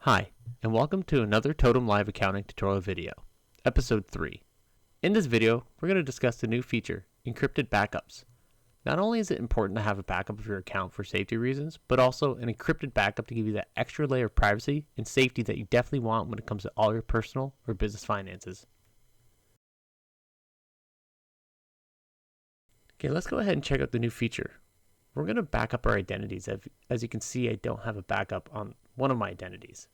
Hi, and welcome to another Totem Live accounting tutorial video, episode 3. In this video, we're going to discuss the new feature, Encrypted Backups. Not only is it important to have a backup of your account for safety reasons, but also an encrypted backup to give you that extra layer of privacy and safety that you definitely want when it comes to all your personal or business finances. Okay, let's go ahead and check out the new feature. We're going to back up our identities. As you can see, I don't have a backup on one of my identities.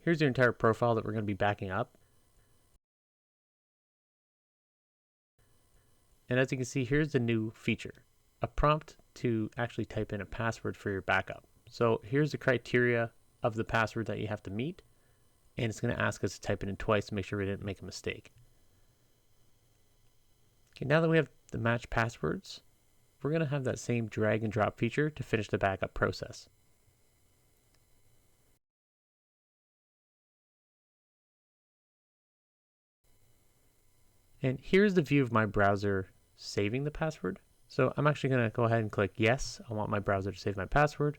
Here's your entire profile that we're going to be backing up. And as you can see, here's the new feature, a prompt to actually type in a password for your backup. So here's the criteria of the password that you have to meet, and it's going to ask us to type it in twice to make sure we didn't make a mistake. Okay, now that we have the matched passwords, we're going to have that same drag and drop feature to finish the backup process. And here's the view of my browser saving the password. So I'm actually going to go ahead and click yes. I want my browser to save my password.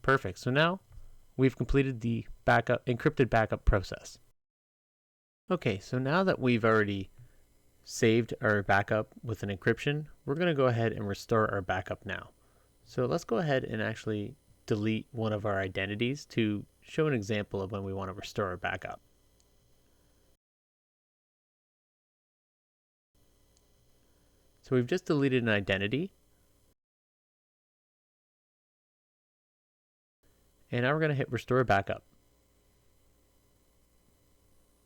Perfect. So now we've completed the encrypted backup process. Okay, so now that we've already saved our backup with an encryption, we're going to go ahead and restore our backup now. So let's go ahead and actually delete one of our identities to show an example of when we want to restore our backup. So we've just deleted an identity. And now we're going to hit restore backup.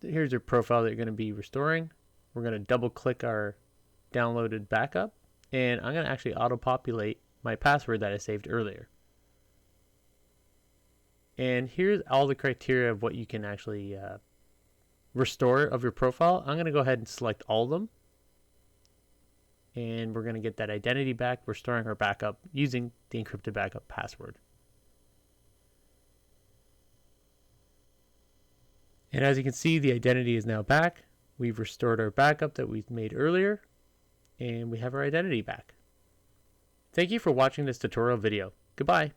Here's your profile that you're going to be restoring. We're going to double click our downloaded backup, and I'm going to actually auto-populate my password that I saved earlier. And here's all the criteria of what you can actually restore of your profile. I'm going to go ahead and select all of them. And we're going to get that identity back, restoring our backup using the encrypted backup password. And as you can see, the identity is now back. We've restored our backup that we made earlier, and we have our identity back. Thank you for watching this tutorial video. Goodbye.